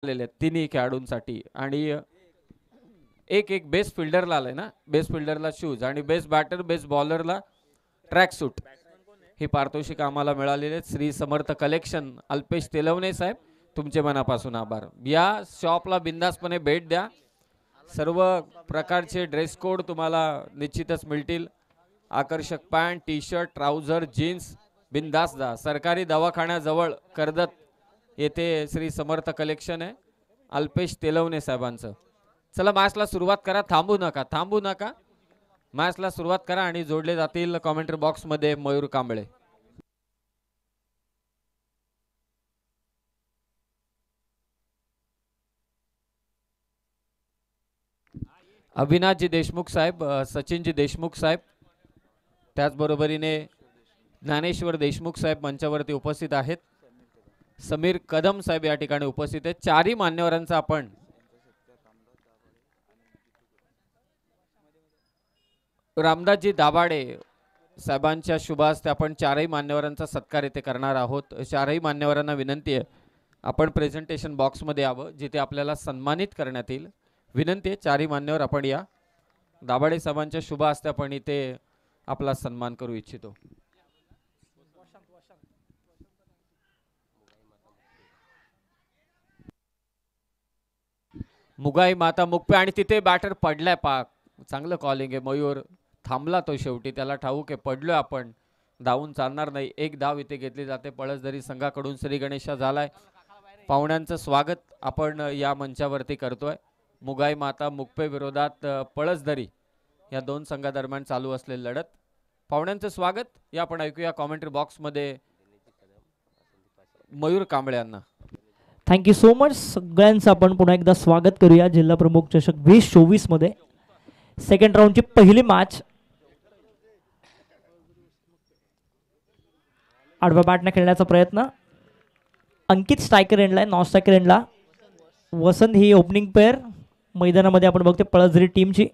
आलेले आहेत तिन्ही खेळाडूंसाठी. आणि एक एक बेस्ट फिल्डरला आलाय ना, बेस्ट फिल्डरला शूज आणि बेस्ट बॅटर बेस्ट बॉलरला ट्रॅक सूट ही पारितोषिक आम्हाला मिळालेली आहेत. श्री समर्थ कलेक्शन अल्पेश तेलवणे साहेब तुमचे मनापासून आभार. या शॉपला बिंदासपणे भेट द्या. सर्व प्रकारचे ड्रेस कोड तुम्हाला निश्चितच मिळतील. आकर्षक pant T shirt trouser jeans बिंदास जा. सरकारी दवाखान्याजवळ कर्जत येथे श्री समर्थ कलेक्शन आहे अल्पेश तेलवणे साहेबांचं. चला मॅचला सुरुवात करा, थांबू नका मॅचला सुरुवात करा. आणि जोडले जातील कॉमेंट्री बॉक्समध्ये मयूर कांबळे. अविनाशजी देशमुख साहेब, सचिनजी देशमुख साहेब, त्याचबरोबरीने ज्ञानेश्वर देशमुख साहेब मंचावरती उपस्थित आहेत. समीर कदम साहेब या ठिकाणी उपस्थित आहेत. चारही मान्यवरांचा आपण रामदासजी दाभाडे साहेबांच्या शुभ हस्ते आपण चारही मान्यवरांचा सत्कार येथे करणार आहोत. चारही मान्यवरांना विनंती आहे आपण प्रेझेंटेशन बॉक्समध्ये यावं जिथे आपल्याला सन्मानित करण्यात येईल. विनंती आहे चारही मान्यवर आपण या. दाभाडे साहेबांच्या शुभ हस्ते आपण इथे आपला सन्मान करू इच्छितो. मुगाई माता मुक्पे आणि तिथे बॅटर पडलाय पाक. चांगलं कॉलिंग आहे मयूर. थांबला तो शेवटी, त्याला ठाऊक आहे पडलोय आपण, धावून चालणार नाही. एक धाव इथे घेतली जाते पळसदरी संघाकडून. श्री गणेशा झालाय. पाहुण्यांचं स्वागत आपण या मंचावरती करतोय. मुगाई माता मुक्पे विरोधात पळसदरी या दोन संघादरम्यान चालू असलेली लढत. पाहुण्यांचं स्वागत या आपण ऐकूया कॉमेंट्री बॉक्समध्ये मयूर कांबळे यांना. Thank you so much. सगळ्यांचं आपण पुन्हा एकदा स्वागत करूया जिल्हा प्रमुख चषक 2024 मध्ये. सेकंड राऊंडची पहिली मॅच आडव्या बॅटने खेळण्याचा प्रयत्न. अंकित स्ट्रायकर एंडला आहे, नॉन स्ट्रायकर एंडला वसंत ही ओपनिंग पेअर मैदानामध्ये आपण बघतो पळसदरी टीमची.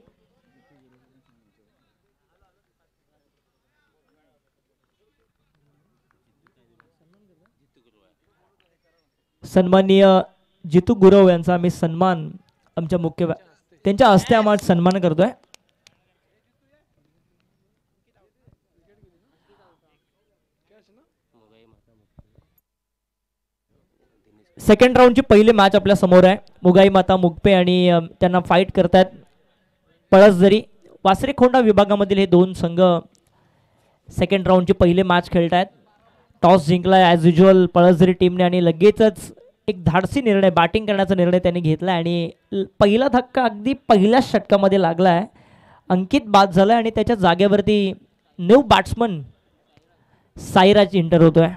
सन्माननीय जितू गुरव यांचा आम्ही सन्मान आमच्या मुख्य त्यांच्या हस्ते आम्हाला सन्मान करतोय. सेकंड राऊंडची पहिली मॅच आपल्या समोर आहे. मुगाई माता मुक्पे आणि त्यांना फाईट करतायत पळसदरी. वासरेखोंडा विभागामधील हे दोन संघ सेकंड राऊंडची पहिली match खेळतायत. Toss जिंकलाय as usual Palasdari टीमने आणि लगेचच एक धाडसी निर्णय बॅटिंग करण्याचा निर्णय त्यांनी घेतला आणि पहिला धक्का अगदी पहिल्याच षटकामध्ये लागला आहे. अंकित बाद झाला आणि त्याच्या जागेवरती न्यू बॅट्समन साईराज इंटर होतोय.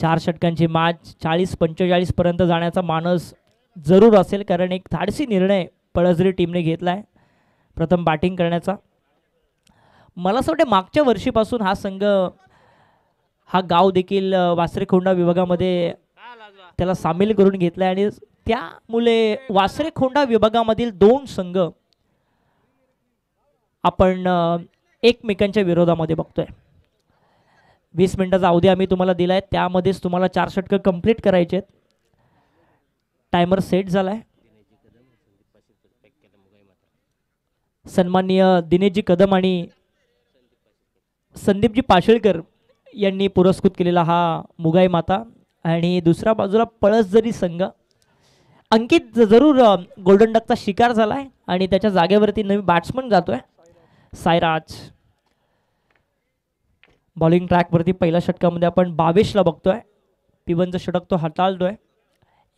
4 षटकांची मॅच 40-45 पर्यंत जाण्याचा मानस जरूर असेल कारण एक धाडसी निर्णय पळसदरी टीमने घेतला आहे प्रथम बॅटिंग करण्याचा. मला असं वाटतं मागच्या वर्षीपासून हा संघ हा गाव देखील वासरेखोंडा विभागामध्ये त्याला सामील करून घेतला आणि त्यामुळे वासरेखोंडा विभागामधील दोन संघ आपण एकमेकांच्या विरोधामध्ये बघतोय. 20 मिनिटाचा अवधी आम्ही तुम्हाला दिला आहे, त्यामध्येच तुम्हाला 4 षटकं कंप्लीट करायचे आहेत. टायमर सेट झाला आहे. सन्माननीय दिनेशजी कदम आणि संदीपजी पाशेळकर यांनी पुरस्कृत केलेला हा मुगाई माता आणि दुसऱ्या बाजूला पळसदरी संघ. अंकित जरूर गोल्डन डकचा शिकार झालाय आणि त्याच्या जागेवरती नवीन बॅट्समन जातोय साईराज. बॉलिंग ट्रॅकवरती पहिल्या षटकामध्ये आपण 22ला बघतोय. पिवनचा षटक तो हाताळतोय.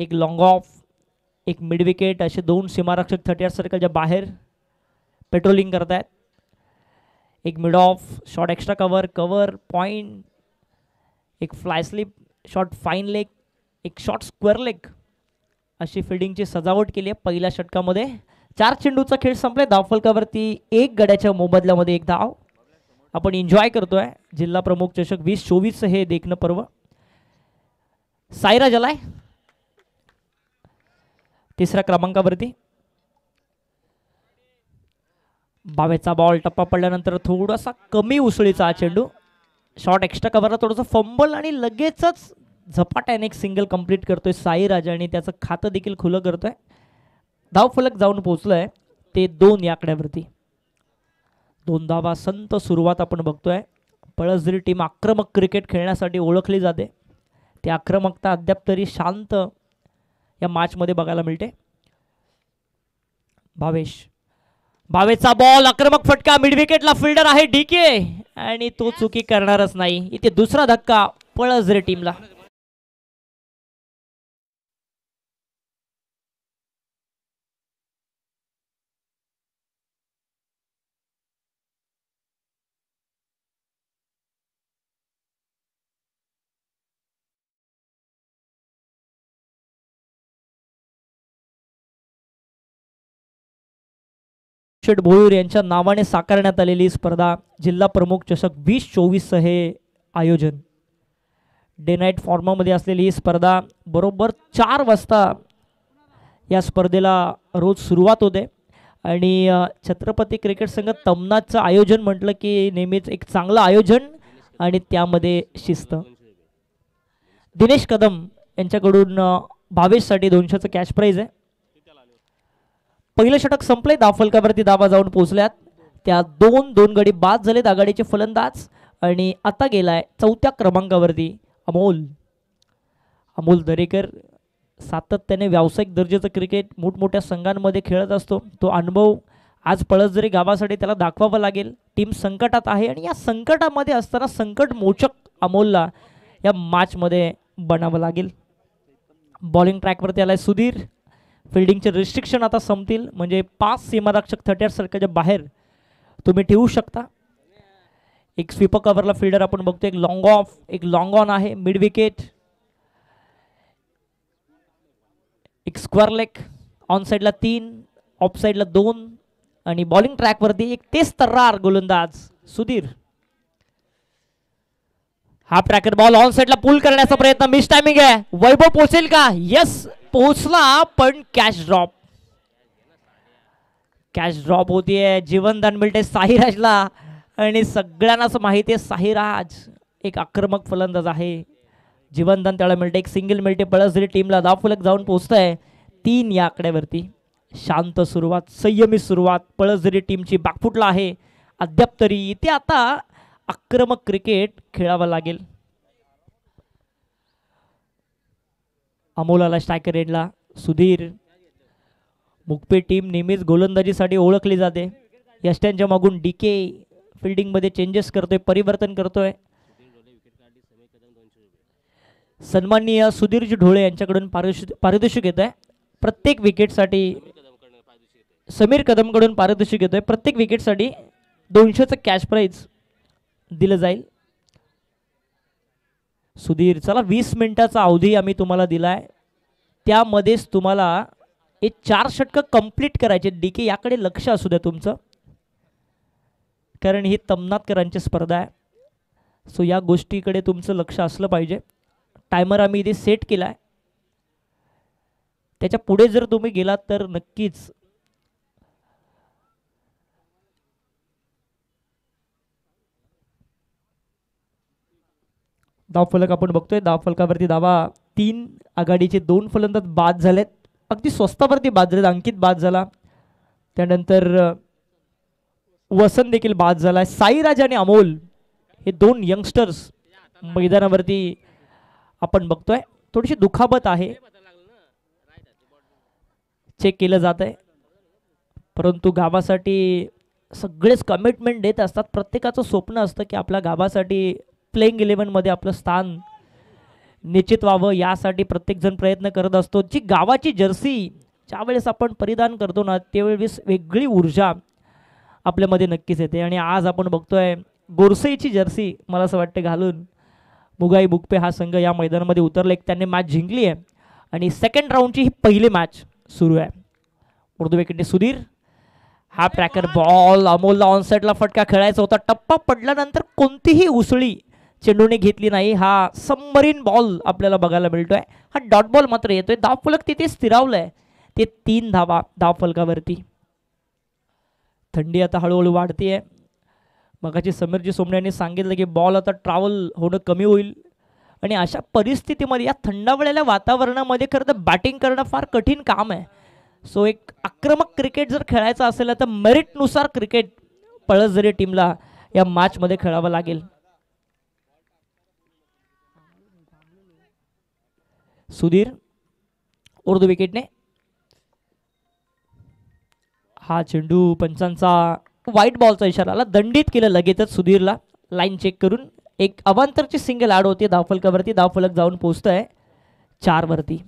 एक लॉंग ऑफ एक मिड विकेट असे दोन सीमारक्षक 38 सर्कलच्या बाहेर पेट्रोलिंग करतायत. एक mid off short extra cover point एक fly slip short fine leg एक शॉट स्क्वेअर लेग अशी फिल्डिंगची सजावट केली आहे पहिल्या षटकामध्ये. 4 चेंडूचा खेळ संपलाय. धावफलकावरती 1 गड्याच्या मोबदल्यामध्ये 1 धाव. आपण एन्जॉय करतोय जिल्हा प्रमुख चषक 2024 हे देखणं पर्व. साईराज आलाय 3ऱ्या क्रमांकावरती. बावेचा बॉल टप्पा पडल्यानंतर थोडासा कमी उसळीचा हा चेंडू. शॉट एक्स्ट्रा कव्हरला थोडंसं फंबल आणि लगेचच झपाट्याने एक सिंगल कंप्लीट करतोय साईराज आणि त्याचं खातं देखील खुलं करतोय. धावफलक जाऊन पोहोचलोय ते 2 या आकड्यावरती. 2 धावा संत सुरुवात आपण बघतोय. पळसदरी टीम आक्रमक क्रिकेट खेळण्यासाठी ओळखली जाते. ती आक्रमकता अद्याप तरी शांत या मॅचमध्ये बघायला मिळते. भावेशचा बॉल आक्रमक फटका मिड विकेटला फिल्डर आहे डीके आणि तो चुकी करणारच नाही. इथे दुसरा धक्का पळसदरी टीमला. शेठ भोयूर यांच्या नावाने साकारण्यात आलेली स्पर्धा जिल्हा प्रमुख चषक 2024 हे आयोजन. डे नाईट फॉर्मामध्ये असलेली ही स्पर्धा बरोबर 4 वाजता या स्पर्धेला रोज सुरुवात होते आणि छत्रपती क्रिकेट संघ तमनाचं आयोजन म्हटलं की नेहमीच एक चांगलं आयोजन आणि त्यामध्ये शिस्त. दिनेश कदम यांच्याकडून भावेशसाठी 200चं कॅश प्राईज आहे. पहिलं षटक संपले. धावफलकावरती धावा जाऊन पोहोचल्यात. त्या 2 गडी बाद झालेत आघाडीचे फलंदाज आणि आता गेलाय 4थ्या क्रमांकावरती अमोल दरेकर. सातत्याने व्यावसायिक दर्जाचं क्रिकेट मोठमोठ्या संघांमध्ये खेळत असतो. तो अनुभव आज पळसदरी गावासाठी त्याला दाखवावा लागेल. टीम संकटात आहे आणि या संकटामध्ये असताना संकट मोचक अमोलला या मॅचमध्ये बनावं लागेल. बॉलिंग ट्रॅकवरती आलाय सुधीर. फिल्डिंगचे रिस्ट्रिक्शन आता संपतील म्हणजे 5 सीमारक्षक 38 सर्कलच्या बाहेर तुम्ही ठेवू शकता. एक स्वीपर कव्हरला फिल्डर आपण बघतो. एक लॉंग ऑफ एक लॉंग ऑन आहे. मिड विकेट एक स्क्वेअर लेग. ऑन साईडला 3 ऑफ साईडला 2 आणि बॉलिंग ट्रॅकवरती एक तेज तर्रार गोलंदाज सुधीर. हा ट्रॅकर बॉल ऑन साईडला पुल करण्याचा प्रयत्न. मिस टायमिंग आहे. वैभव पोहोचेल का? यस पोहोचला पण कॅश ड्रॉप होतीये. जीवनदान मिळते साईराजला आणि सगळ्यांनाच माहिती आहे साईराज एक आक्रमक फलंदाज आहे. जीवनदान त्याला मिळते. एक सिंगल मिळते पळसदरी टीमला. धावफलक जाऊन पोहोचतंय 3 या आकड्यावरती. शांत सुरुवात संयमी सुरुवात पळसदरी टीमची बॅकफुटला आहे अद्याप तरी. इथे आता आक्रमक क्रिकेट खेळावं लागेल. अमोलाला स्ट्रायकर एंडला सुधीर. मुकपे टीम नेहमीच गोलंदाजीसाठी ओळखली जाते. यष्ट्यांच्या मागून डीके फिल्डिंगमध्ये चेंजेस करतोय परिवर्तन करतोय. सन्माननीय सुधीरजी ढोळे यांच्याकडून पारितोषिक येत आहे प्रत्येक विकेटसाठी. समीर कदमकडून पारितोषिक येतोय प्रत्येक विकेटसाठी 200चं कॅश प्राईज दिलं जाईल. सुधीर चला 20 मिनिटाचा अवधी आम्ही तुम्हाला दिलाय. त्यामध्येच तुम्हाला एक 4 षटकं कंप्लीट करायचे. डीके याकडे लक्ष असू द्या तुमचं कारण ही तमनाथकरांची स्पर्धा आहे. सो या गोष्टीकडे तुमचं लक्ष असलं पाहिजे. टायमर आम्ही इथे सेट केलाय. त्याच्या पुढे जर तुम्ही गेलात तर नक्कीच धावफलक आपण बघतोय. धावफलकावरती धावा 3 आघाडीचे 2 फलंदाज बाद झालेत. अगदी स्वस्तावरती बाद झालेत. अंकित बाद झाला. त्यानंतर वसंत देखील बाद झालाय. साईराज आणि अमोल हे 2 यंगस्टर्स मैदानावरती आपण बघतोय. थोडीशी दुखापत आहे. चेक केलं जात आहे परंतु गावासाठी सगळेच कमिटमेंट देत असतात. प्रत्येकाचं स्वप्न असतं की आपल्या गावासाठी प्लेइंग 11 मध्ये आपलं स्थान निश्चित व्हावं. यासाठी प्रत्येकजण प्रयत्न करत असतो. जी गावाची जर्सी ज्यावेळेस आपण परिधान करतो ना त्यावेळेस वेगळी ऊर्जा आपल्यामध्ये नक्कीच येते. आणि आज आपण बघतोय गोरसईची जर्सी मला असं वाटतं घालून मुगाई बुकपे हा संघ या मैदानामध्ये उतरला. एक त्यांनी मॅच जिंकली आहे आणि सेकंड राऊंडची ही पहिली मॅच सुरू आहे. उर्दू विकेटने सुधीर. हा ट्रॅकर बॉल अमोलला ऑनसाईडला फटका खेळायचा होता. टप्पा पडल्यानंतर कोणतीही उसळी चेंडूने घेतली नाही. हा सबमरीन बॉल आपल्याला बघायला मिळतोय. हा डॉट बॉल मात्र येतोय. धावफलक तिथे स्थिरावलंय. ते 3 धावा धावफलकावरती. थंडी आता हळूहळू वाढतीये. मगाची समीरजी सोमणे यांनी सांगितलं की बॉल आता ट्रॅव्हल होणं कमी होईल आणि अशा परिस्थितीमध्ये या थंडावलेल्या वातावरणामध्ये खरं तर बॅटिंग करणं फार कठीण काम आहे. सो एक आक्रमक क्रिकेट जर खेळायचं असेल तर मेरिटनुसार क्रिकेट पळसझरी टीमला या मॅचमध्ये खेळावं लागेल. सुधीर उर्दू विकेटने हा चेंडू पंचांचा व्हाईट बॉलचा इशारा आला, दंडित केलं लगेचच सुधीरला. लाईन चेक करून एक अवांतरची सिंगल ॲड होती धावफलकावरती. धावफलक जाऊन पोहोचतंय 4 वरती.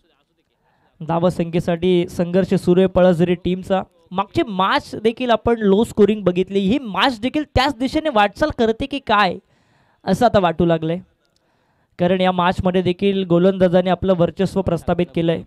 धावसंख्येसाठी संघर्ष सुरू आहे पळसझरी टीमचा. मागची मॅच देखील आपण लो स्कोरिंग बघितली, ही मॅच देखील त्याच दिशेने वाटचाल करते की काय असं आता वाटू लागलंय. कारण या मॅचमध्ये देखील गोलंदाजाने आपलं वर्चस्व प्रस्थापित केलंय.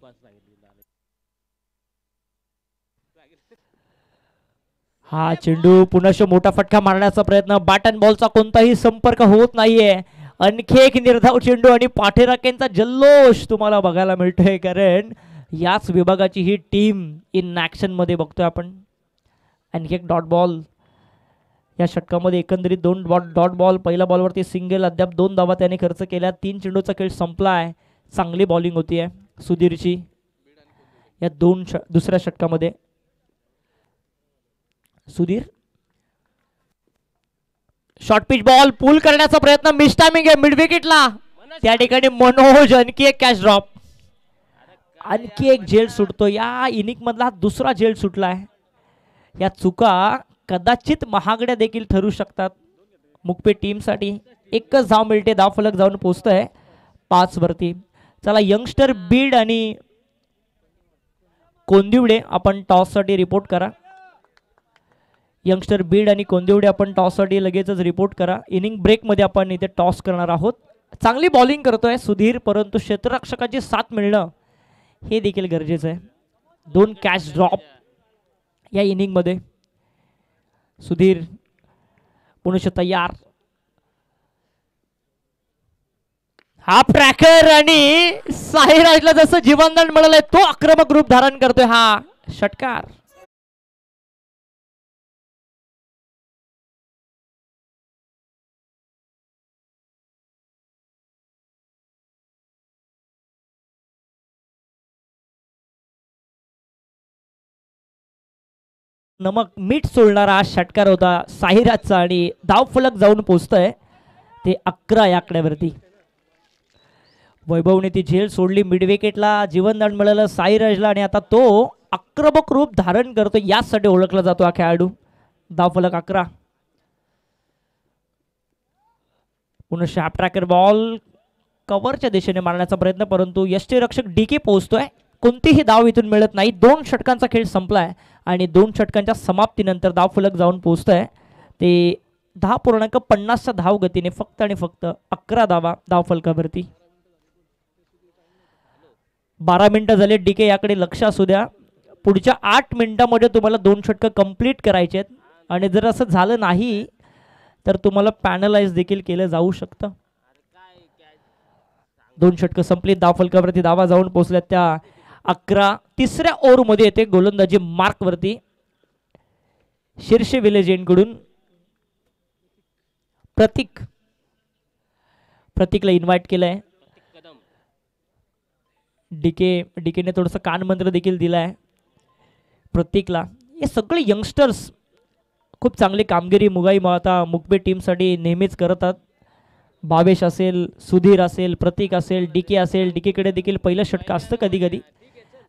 हा चेंडू पुनश्च मोठा फटका मारण्याचा प्रयत्न, बॅट अँड बॉलचा कोणताही संपर्क होत नाहीये. आणखी एक निर्धाव चेंडू आणि पाठीराख्यांचा जल्लोष तुम्हाला बघायला मिळतोय. कारण याच विभागाची ही टीम इन ॲक्शन मध्ये बघतोय आपण. आणखी एक डॉट बॉल या षटकामध्ये. एकंदरीत 2 डॉट बॉल. पहिल्या बॉलवरती सिंगल, अद्याप 2 धावा त्याने खर्च केल्या. 3 चेंडूचा खेळ संपला आहे. चांगली बॉलिंग होती आहे सुधीरची या दुसऱ्या षटकामध्ये. सुधीर शॉर्ट पिच बॉल पुल करण्याचा प्रयत्न, मिस टायमिंग आहे मिड विकेटला. त्या ठिकाणी मनोज आणखी एक कॅच ड्रॉप. आणखी एक झेल सुटतो. या इनिंग मधला दुसरा झेल सुटलाय. या चुका कदाचित महागड्या देखील ठरू शकतात मुकपे टीमसाठी. एकच धाव मिळते, धावफलक जाऊन पोहोचतंय 5 वरती. चला यंगस्टर बीड आणि कोंदिवडे आपण टॉससाठी रिपोर्ट करा. यंगस्टर बीड आणि कोंदिवडे आपण टॉससाठी लगेचच रिपोर्ट करा. इनिंग ब्रेकमध्ये आपण इथे टॉस करणार आहोत. चांगली बॉलिंग करतोय सुधीर, परंतु क्षेत्ररक्षकाची साथ मिळणं हे देखील गरजेचं आहे. 2 कॅच ड्रॉप या इनिंगमध्ये. सुधीर पुनश्च तयार. हा ट्रॅकर आणि साहिराजला जसं जीवनदान मिळालंय तो आक्रमक रूप धारण करतोय हा षटकार. नमक मीठ सोडणारा हा षटकार होता साहिराजचा आणि धावफलक जाऊन पोहोचतंय ते 11 या आकड्यावरती. वैभवने ती झेल सोडली, मिड विकेटला जीवनदान मिळालं साहिराजला आणि आता तो आक्रमक रूप धारण करतो. यासाठी ओळखला जातो हा खेळाडू. धावफलक 11. पुन्हा शॅप ट्रॅकर बॉल कव्हरच्या दिशेने मारण्याचा प्रयत्न, परंतु यष्टीरक्षक डीके पोहोचतोय. कोणतीही धाव इथून मिळत नाही. 2 षटकांचा खेळ संपलाय आणि 2 षटकांच्या समाप्तीनंतर धावफलक जाऊन पोहोचतंय ते 10.50च्या धाव गतीने. फक्त आणि फक्त 11 धावा धावफलकावरती. 12 मिनिटं झाले. डीके याकडे लक्ष असू द्या. पुढच्या 8 मिनिटांमध्ये तुम्हाला 2 षटकं कंप्लीट करायचे आहेत आणि जर असं झालं नाही तर तुम्हाला पॅनलाइज देखील केलं जाऊ शकतं. 2 षटकं संपली. धावफलकावरती धावा जाऊन पोहोचल्यात त्या 11. तिसऱ्या ओव्हरमध्ये येते गोलंदाजी मार्कवरती शीर्षे विलेज कडून प्रतीकला इन्व्हाइट केलंय. डीकेने थोडंसं कानमंत्र देखील दिलाय प्रतीकला. हे सगळे यंगस्टर्स खूप चांगली कामगिरी मुकबे टीमसाठी नेहमीच करतात. भावेश असेल, सुधीर असेल, प्रतीक असेल, डीके असेल. डीकेकडे देखील पहिलं षटक असतं कधी कधी.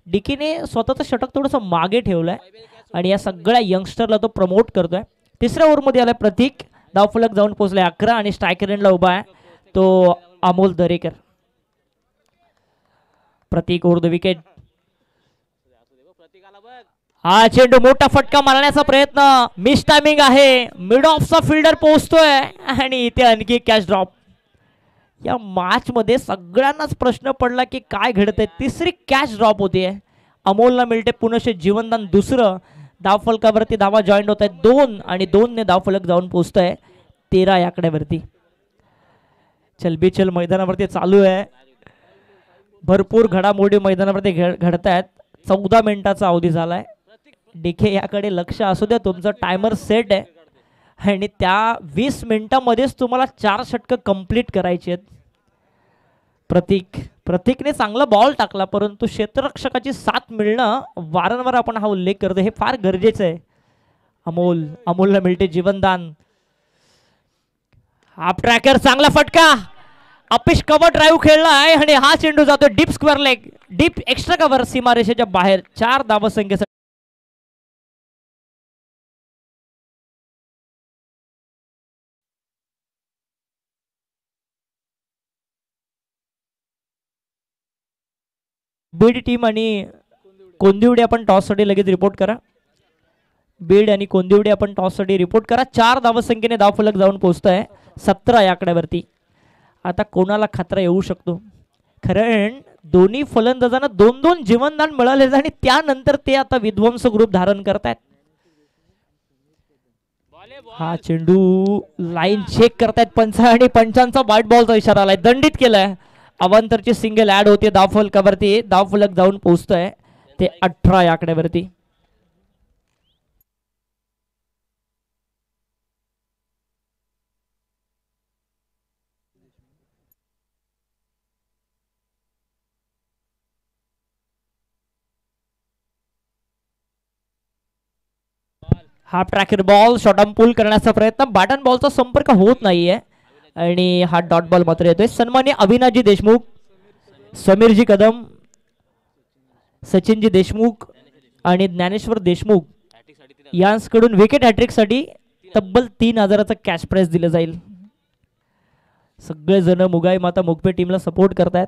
डीकेने स्वतःचं षटक थोडंसं मागे ठेवलंय आणि या सगळ्या यंगस्टरला तो प्रमोट करतोय. तिसऱ्या ओव्हरमध्ये आलाय प्रतीक. धावफलक जाऊन पोहोचलाय 11 आणि स्ट्रायकर एंडला उभा आहे तो अमोल दरेकर. प्रतीक ओव्हर द विकेट. हा चेंडू मोठा फटका मारण्याचा प्रयत्न, मिस टायमिंग आहे. मिड ऑफचा फिल्डर पोहोचतोय आणि इथे आणखी कॅच ड्रॉप. या मॅच मध्ये सगळ्यांनाच प्रश्न पडला की काय घडतंय. तिसरी कॅच ड्रॉप होतीये. अमोलला मिळते पुनश्च जीवनदान दुसरं. धावफलकावरती धावा जॉईंट होत आहेत 2 आणि 2 ने धावफलक जाऊन पोहोचतंय 13 या आकड्यावरती. चलबिचल मैदानावरती चालू आहे. भरपूर घडामोडी मैदानावरती घडत आहेत. 14 मिनिटाचा अवधी झालाय. डीके याकडे लक्ष असू द्या. तुमचं टायमर सेट आहे आणि त्या 20 मिनिटांमध्येच तुम्हाला 4 षटकं कंप्लीट करायची आहेत. प्रतीकने चांगला बॉल टाकला, परंतु क्षेत्ररक्षकाची साथ मिळणं, वारंवार आपण हा उल्लेख करतो, हे फार गरजेचं आहे. अमोलला मिळते जीवनदान. हाफ ट्रॅकर, चांगला फटका. अपिश कव्हर ड्राईव्ह खेळला आहे आणि हा चेंडू जातो deep square leg, deep extra cover, सीमारेषेच्या बाहेर. 4 धावसंख्येसाठी बीड टीम आणि कोंदिवडे आपण टॉससाठी लगेच रिपोर्ट करा. बीड आणि कोंदिवडे आपण टॉससाठी रिपोर्ट करा. 4 धावसंख्येने धावफलक जाऊन पोहोचतोय 17 या आकड्यावरती. आता कोणाला खतरा येऊ शकतो, कारण दोन्ही फलंदाजांना 2-2 जीवनदान मिळाले आणि त्यानंतर ते आता विध्वंस ग्रुप धारण करतायत. हा चेंडू लाईन चेक करतायत पंच आणि पंचांचा व्हाईट बॉलचा इशारा आलाय, दंडित केलाय. अवांतरची सिंगल ऍड होते धावफलकावरती. धावफलक जाऊन पोहोचतोय ते 18 या आकड्यावरती. Half tracker ball, short arm pull करण्याचा प्रयत्न, बॅटन बॉलचा संपर्क होत नाहीये आणि हा डॉट बॉल मात्र येतोय. सन्माननीय अविनाशजी देशमुख, समीरजी कदम, सचिनजी देशमुख आणि ज्ञानेश्वर देशमुख यांकडून विकेट हॅट्रिक साठी तब्बल 3000चा कॅश प्राइज दिलं जाईल. सगळेजण मुगाई माता मुगपे टीमला सपोर्ट करतायत.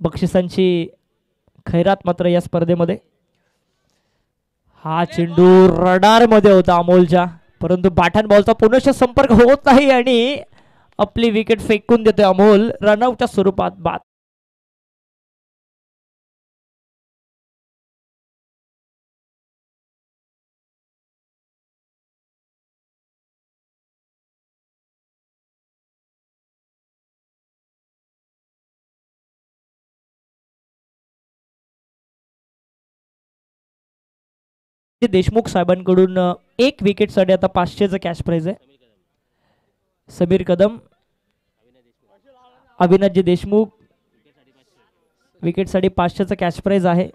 बक्षिसांची खैरात मात्र या स्पर्धेमध्ये. हा चेंडू रडार मध्ये होता अमोलच्या, परंतु बॅटन बॉलचा पुनश्च संपर्क होत नाही आणि आपली विकेट फेकून देतोय अमोल रनआउटच्या स्वरूपात. बाद. देशमुख साहेबांकडून 1 विकेट साठी आता 500चं कॅश प्राइज आहे. समीर कदम, अविनाशजी देशमुख विकेट साठी 500चं कॅश प्राइज आहे.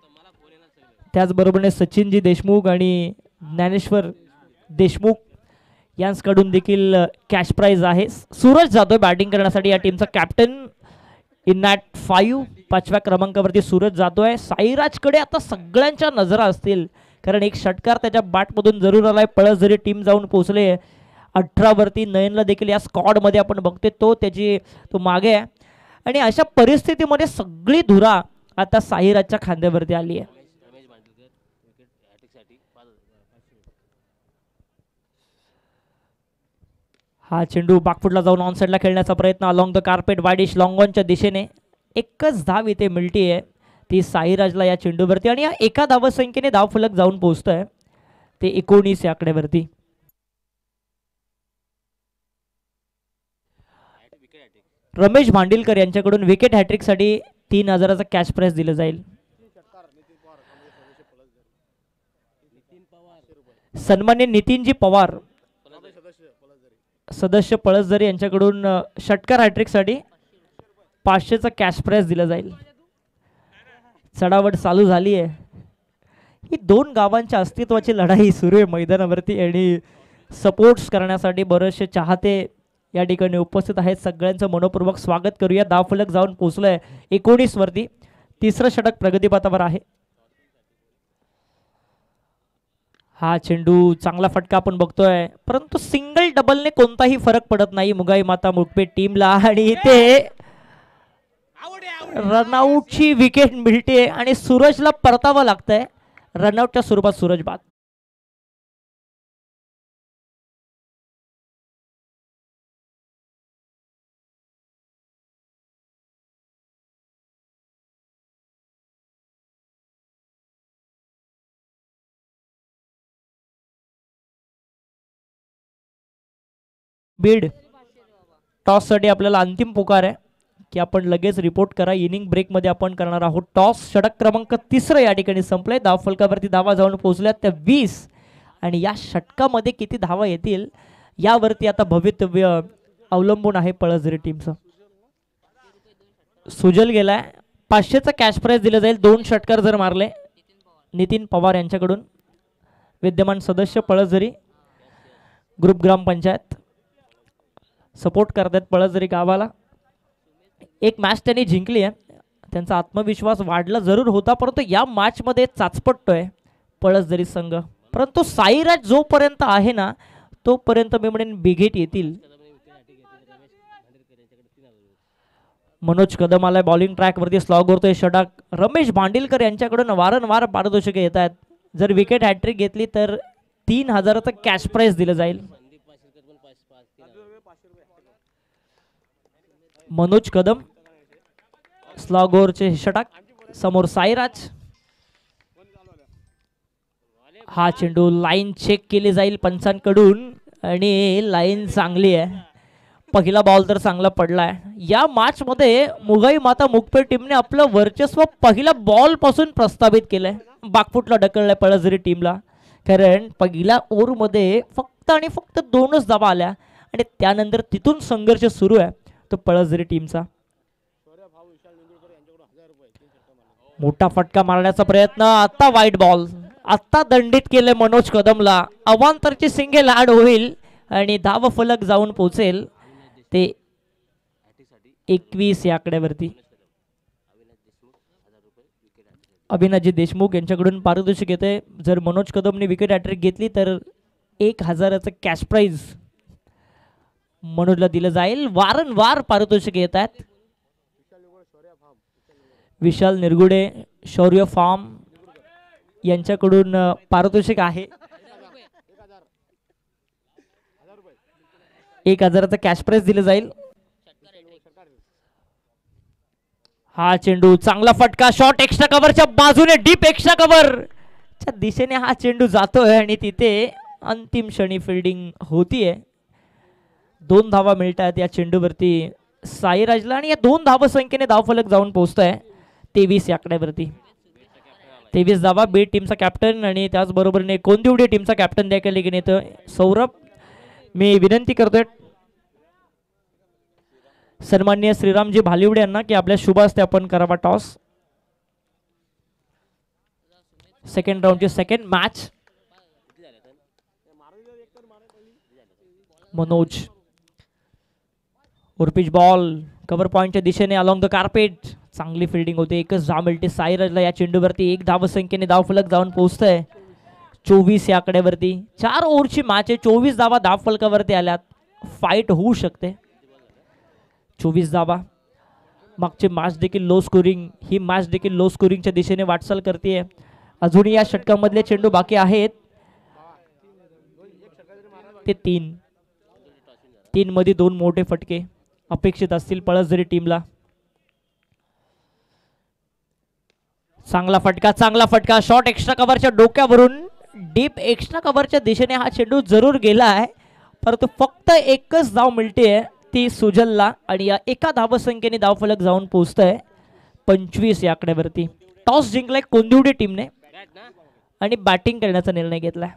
त्याचबरोबर सचिनजी देशमुख आणि ज्ञानेश्वर देशमुख यांकडून देखील कॅश प्राइज आहे. सूरज जाधव बॅटिंग करण्यासाठी या टीमचा कॅप्टन इन नॅट 5. 5व्या क्रमांकावरती सूरज जाधव आहे. साईराजकडे आता सगळ्यांच्या नजरा असतील, कारण एक षटकार त्याच्या बॅटमधून जरूर आलाय. पळस जरी टीम जाऊन पोहोचले 18 वरती. नयनला देखील या स्क्वॉड मध्ये आपण बघते तो मागे आहे आणि अशा परिस्थितीमध्ये सगळी धुरा आता साईराजच्या खांद्यावरती आली आहे. हा चेंडू बाकफुटला जाऊन ऑन साइडला खेळण्याचा प्रयत्न अलॉंग द कार्पेट वाईडिश लॉंगॉनच्या दिशेने. एकच धाव इथे मिळती आहे ती साईराजला या चेंडूवरती आणि या एका धावसंख्येने धावफलक जाऊन पोहोचतोय ते 19 या आकड्यावरती. रमेश भांडिलकर यांच्याकडून विकेट हॅट्रिक साठी 3000चा कॅश प्राइज दिलं जाईल. सन्माननीय नितीनजी पवार सदस्य पळसदरी यांच्याकडून षटकार हॅट्रिक साठी 500चा कॅश प्राइज दिलं जाईल. चढावट चालू झाली आहे. ही 2 गावांच्या अस्तित्वाची लढाई सुरू आहे मैदानावरती आणि सपोर्ट्स करण्यासाठी बरेचसे चाहते या ठिकाणी उपस्थित आहेत. सगळ्यांचं मनपूर्वक स्वागत करूया. धावफलक जाऊन पोहोचलोय 19 वरती. 3रं षटक प्रगतीपथावर आहे. हा चेंडू चांगला फटका आपण बघतोय, परंतु सिंगल डबलने कोणताही फरक पडत नाही मुगाई माता मुगपे टीमला आणि इथे रनआउटची विकेट मिळते आणि सूरजला परतावं लागतंय. रनआउटच्या स्वरूपात सूरज बाद. बीड टॉस साठी आपल्याला अंतिम पुकार आहे की आपण लगेच रिपोर्ट करा. इनिंग ब्रेक मध्ये आपण करणार आहोत टॉस. षटक क्रमांक 3 या ठिकाणी संपलंय. धावफलकावरती धावा जाऊन पोहोचल्यात त्या 20 आणि या षटकामध्ये किती धावा येतील यावरती आता भवितव्य अवलंबून आहे पळसदरी टीमचं. सुजल गेलाय. 500चा कॅश प्राइज दिलं जाईल 2 षटकार जर मारले. नितीन पवार यांच्याकडून, विद्यमान सदस्य पळसझरी ग्रुप ग्रामपंचायत, सपोर्ट करतात पळसझरी गावाला. एक मॅच त्यांनी जिंकली आहे, त्यांचा आत्मविश्वास वाढला जरूर होता, परंतु या मॅचमध्ये चाचपटतोय पळसझरी संघ. परंतु साईराज जोपर्यंत आहे ना तोपर्यंत मी म्हणेन बिघेट येतील. मनोज कदम आलाय बॉलिंग ट्रॅक वरती, स्लॉग करतोय षटक. रमेश भांडिलकर यांच्याकडून वारंवार पारितोषिके येत आहेत. जर विकेट हॅट्रिक घेतली तर 3000चं कॅश प्राइज दिलं जाईल. मनोज कदम स्लॉग ओव्हरचे षटक. समोर साईराज. हा चेंडू लाईन चेक केली जाईल पंचांकडून आणि लाईन चांगली आहे. पहिला बॉल तर चांगला पडलाय. या मॅच मध्ये मुगाई माता मुकपे टीमने आपलं वर्चस्व पहिल्या बॉल पासून प्रस्थापित केलंय. बागफुटला ढकललाय पळसझरी टीमला, कारण पहिल्या ओव्हर मध्ये फक्त आणि फक्त 2च धावा आल्या आणि त्यानंतर तिथून संघर्ष सुरू आहे तो पळसझरी टीमचा. मोठा फटका मारण्याचा प्रयत्न, आता वाईट बॉल, आता दंडित केले मनोज कदमला. अवांतरची सिंगल ॲड होईल आणि धाव फलक जाऊन पोहोचेल ते 21 या आकड्यावरती. अभिनाजी देशमुख यांच्याकडून पारितोषिक येते. जर मनोज कदमने विकेट हॅट्रिक घेतली तर 1000चं कॅश प्राइज मनोजला दिलं जाईल. वारंवार पारितोषिक येत आहेत. विशाल निरगुडे शौर्य फार्म यांच्याकडून पारितोषिक आहे. 1000चं कॅश प्राइज दिलं जाईल. हा चेंडू चांगला फटका, शॉट एक्स्ट्रा कव्हरच्या बाजूने, डीप एक्स्ट्रा कव्हरच्या दिशेने हा चेंडू जातोय आणि तिथे अंतिम क्षणी फिल्डिंग होतीये. 2 धावा मिळतात या चेंडूवरती साईराजला आणि या 2 धावसंख्येने धावफलक जाऊन पोहोचतोय 23 या आकड्यावरती. 23 धावा. बीड टीमचा कॅप्टन आणि त्याचबरोबरने कोंदिवडी टीमचा कॅप्टन देखील घेऊन येतोय सौरभ. मी विनंती करतोय सन्माननीय श्रीरामजी भालिवडे यांना की आपल्या शुभ हस्ते आपण करावा टॉस. सेकंड राऊंडची second match. Manoj overpitch ball cover पॉइंटच्या दिशेने अलॉंग द कार्पेट. चांगली फिल्डिंग होते. 1च धाव मिळते साईराजला या चेंडूवरती. 1 धावसंख्येने धावफलक जाऊन पोहोचतंय 24 या आकड्यावरती. 4 ओव्हरची मॅच आहे. 24 धावा धावफलकावरती आल्यात. फाईट होऊ शकते. 24 धावा. मागची मॅच देखील लो स्कोरिंग, ही मॅच देखील लो स्कोरिंगच्या दिशेने वाटचाल करते. अजूनही या षटकामधले चेंडू बाकी आहेत ते 3 मध्ये 2 मोठे फटके अपेक्षित असतील पळसझरी टीमला. चांगला फटका, शॉट एक्स्ट्रा कव्हरच्या डोक्यावरून डीप एक्स्ट्रा कव्हरच्या दिशेने हा चेंडू जरूर गेला आहे, परंतु फक्त 1च धाव मिळते ती सुजलला आणि या 1 धावसंख्येने धावफलक जाऊन पोहोचतंय 25 या आकड्यावरती. टॉस जिंकलाय कोंदिवडी टीमने आणि बॅटिंग करण्याचा निर्णय घेतलाय.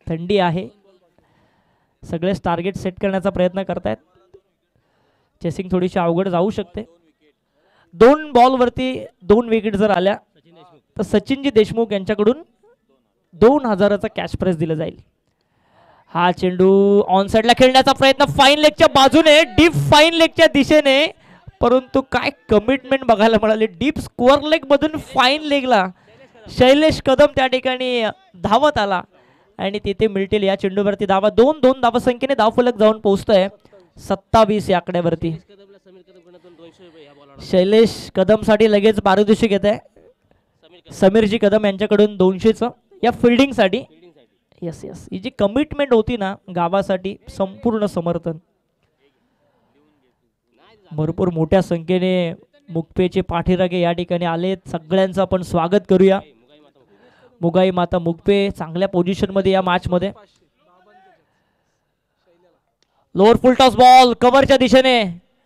थंडी आहे, सगळेच टार्गेट सेट करण्याचा प्रयत्न करतायत. चेसिंग थोडीशी अवघड जाऊ शकते. 2 बॉलवरती 2 विकेट जर आल्या तर सचिनजी देशमुख यांच्याकडून 2000चं कॅश प्राइज दिलं जाईल. हा चेंडू ऑन साइडला खेळण्याचा प्रयत्न फाईन लेगच्या बाजूने, डीप फाईन लेगच्या दिशेने, परंतु काय कमिटमेंट बघायला मिळाली. डीप स्क्वेअर लेग मधून फाईन लेगला शैलेश कदम त्या ठिकाणी धावत आला आणि तिथे मिळतील या चेंडूवरती धावा. 2 धावसंख्येने धावफलक जाऊन पोहोचतोय 27 या आकड्यावरती. शैलेश कदम साठी लगेच पारितोषिक येत आहे. समीरजी कदम यांच्याकडून 200चं या फिल्डिंग साठी. यस ही जी कमिटमेंट होती ना गावासाठी, संपूर्ण समर्थन. भरपूर मोठ्या संख्येने मुकपेचे पाठीरागे या ठिकाणी आलेत. सगळ्यांचं आपण स्वागत करूया. मुगाई माता मुकपे चांगल्या पोझिशन मध्ये या मॅच मध्ये. लोअर फुल टॉस बॉल कव्हरच्या दिशेने,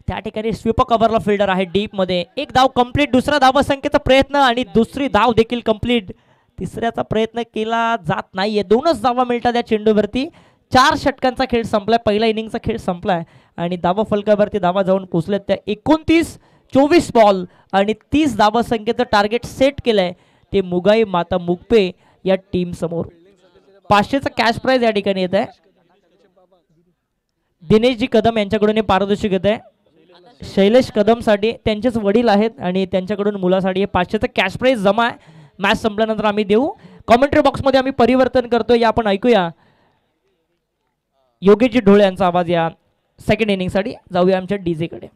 त्या ठिकाणी स्वीपर कव्हरला फिल्डर आहे डीप मध्ये. 1 धाव कंप्लीट. दुसरा धावसंख्येचा प्रयत्न आणि दुसरी धाव देखील कंप्लीट. तिसऱ्याचा प्रयत्न केला जात नाहीये. 2च धावा मिळतात या चेंडूवरती. 4 षटकांचा खेळ संपलाय. पहिला इनिंगचा खेळ संपलाय आणि धावा फलकावरती धावा जाऊन पोहोचल्यात त्या 29. 24 बॉल आणि 30 धावसंख्येचं टार्गेट सेट केलंय ते मुगाई माता मुगपे या टीम समोर. 500चं कॅश प्राइज या ठिकाणी येत आहे. दिनेशजी कदम यांच्याकडून हे पारितोषिक येत आहे. शैलेश कदम साठी त्यांचेच वडील आहेत आणि त्यांच्याकडून मुलासाठी हे 500चं कॅश प्राइज जमा आहे. मॅच संपल्यानंतर आम्ही देऊ. कॉमेंट्री बॉक्समध्ये आम्ही परिवर्तन करतोय, या आपण ऐकूया योगेशजी ढोळे यांचा आवाज या सेकंड इनिंगसाठी. जाऊया आमच्या डीजे कडे.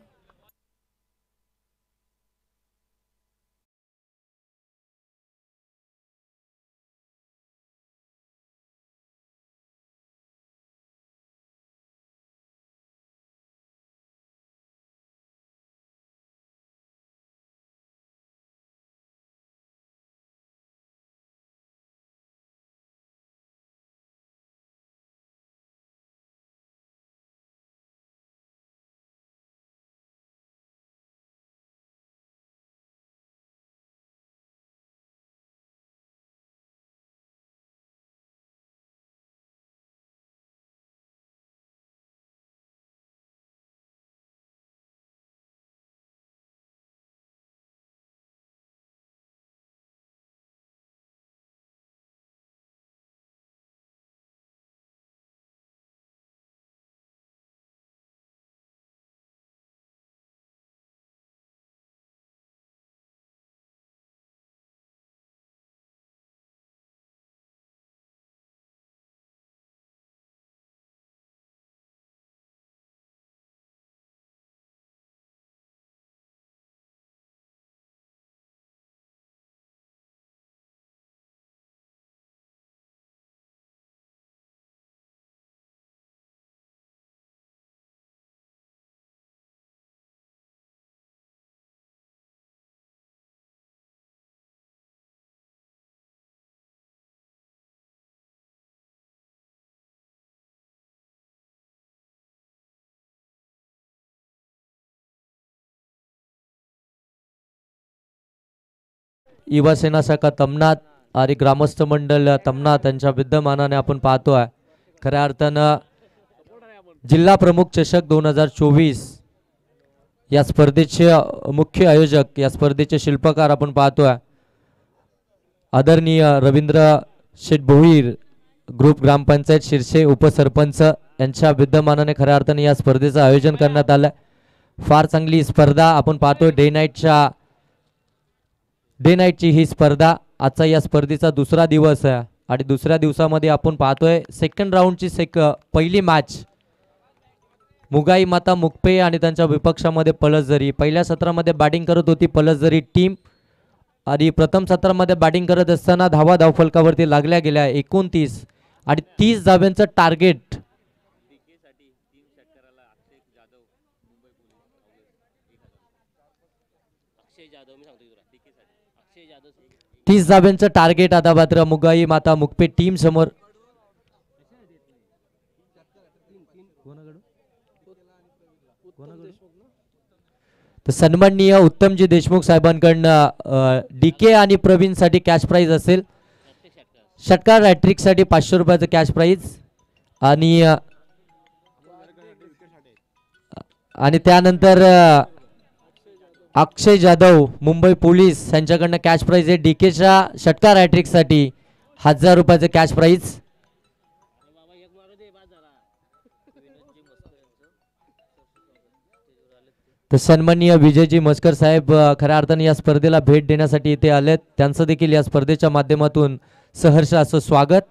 युवासेना शाखा तमनाथ आणि ग्रामस्थ मंडळ तमनाथ यांच्या विद्यमानाने आपण पाहतोय खऱ्या अर्थानं जिल्हा प्रमुख चषक 2024 या स्पर्धेचे मुख्य आयोजक, या स्पर्धेचे शिल्पकार आपण पाहतोय आदरणीय रवींद्र शेठ भोईर, ग्रुप ग्रामपंचायत शिरसे उपसरपंच यांच्या विद्यमानाने खऱ्या अर्थाने या स्पर्धेचं आयोजन करण्यात आलं. फार चांगली स्पर्धा आपण पाहतोय. डे नाईटची ही स्पर्धा. आजचा या स्पर्धेचा दुसरा दिवस आहे आणि दुसऱ्या दिवसामध्ये आपण पाहतोय सेकंड राऊंडची पहिली मॅच मुगाई माता मुगपे आणि त्यांच्या विपक्षामध्ये पलसझरी. पहिल्या सत्रामध्ये बॅटिंग करत होती पलसझरी टीम आणि प्रथम सत्रामध्ये बॅटिंग करत असताना धावफलकावरती लागल्या गेल्या 29 आणि 30 धाव्यांचं टार्गेट. तीस धाव्यांचं टार्गेट आता मात्र मुगाई माता मुगपे टीम समोर. तर सन्माननीय उत्तमजी देशमुख साहेबांकडनं डीके आणि प्रवीण साठी कॅश प्राइज असेल. षटकार हॅट्रिक साठी 500 रुपयाचं कॅश प्राइज आणि त्यानंतर अक्षय जाधव मुंबई पोलीस यांच्याकडनं कॅश प्राइज आहे. डीकेच्या षटकार हॅट्रिक साठी 1000 रुपयाचं कॅश प्राइज. तर सन्माननीय विजयजी मस्कर साहेब खऱ्या अर्थाने या स्पर्धेला भेट देण्यासाठी इथे आलेत. त्यांचं देखील या स्पर्धेच्या माध्यमातून सहर्ष असं स्वागत.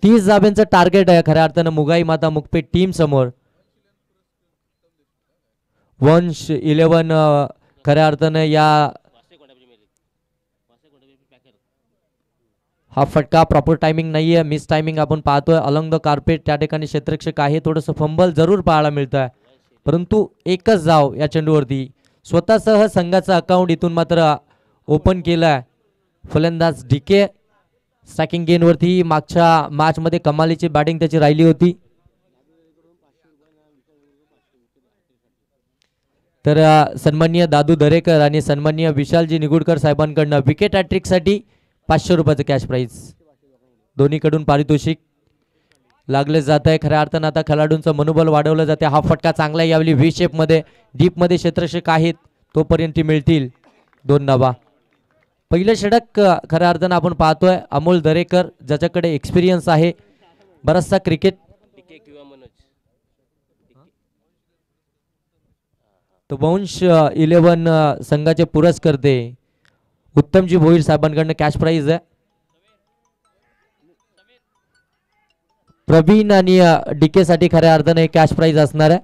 30 धाब्यांचं टार्गेट आहे खऱ्या अर्थानं मुगाई माता मुगपे टीम समोर. 1-11 खऱ्या अर्थानं या हा फटका प्रॉपर टायमिंग नाहीये, मिस टायमिंग आपण पाहतोय. अलॉंग द कार्पेट त्या ठिकाणी क्षेत्ररक्षक आहे, थोडंसं फंबल जरूर पाहायला मिळत आहे, परंतु एकच धाव या चेंडूवरती. स्वतःसह संघाचा अकाउंट इथून मात्र ओपन केलाय फलंदाज डीके. स्ट्रायकिंग गेनवरती मागच्या मॅचमध्ये कमालीची बॅटिंग त्याची राहिली होती. तर सन्माननीय दादू दरेकर आणि सन्माननीय विशालजी निगुडकर साहेबांकडनं विकेट हॅट्रिक साठी 500 रुपयाचं कॅश प्राइज. दोन्हीकडून पारितोषिक. लागले जात आहे. खऱ्या अर्थानं आता खेळाडूंचं मनोबल वाढवलं जाते. हा फटका चांगला आहे यावेळी व्ही शेप मध्ये, डीप मध्ये क्षेत्ररक्षक आहेत तोपर्यंत मिळतील 2 धावा. पहिलं षटक खऱ्या अर्थानं आपण पाहतोय अमोल दरेकर ज्याच्याकडे एक्सपिरियन्स आहे बराचसा क्रिकेट. तो वंश 11 संघाचे पुरस्कर्ते उत्तमजी भोईर साहेबांकडनं कॅश प्राइज आहे. प्रवीण आणि डीके साठी खऱ्या अर्थाने कॅश प्राइज असणार आहे.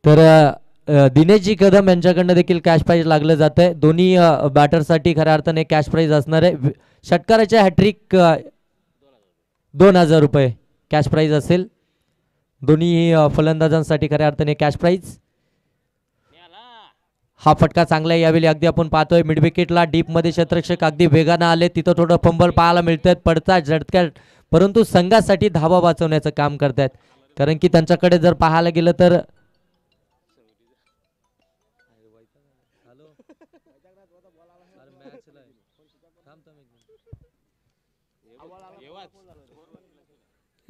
तर दिनेशजी कदम यांच्याकडनं देखील कॅश प्राइज लागलं जात आहे. दोन्ही बॅटरसाठी खऱ्या अर्थाने कॅश प्राइज असणार आहे. षटकाराच्या हॅट्रिक 2000 रुपये कॅश प्राइज असेल. दोन्ही फलंदाजांसाठी खऱ्या अर्थाने कॅश प्राइज. हा फटका चांगला आहे यावेळी. अगदी आपण पाहतोय मिड विकेटला डीप मध्ये क्षेत्ररक्षक अगदी वेगानं आले. तिथं थोडं फंबल पाहायला मिळतात, पडतात झटक्यात, परंतु संघासाठी धावा वाचवण्याचं काम करतात. कारण की त्यांच्याकडे जर पाहायला गेलं तर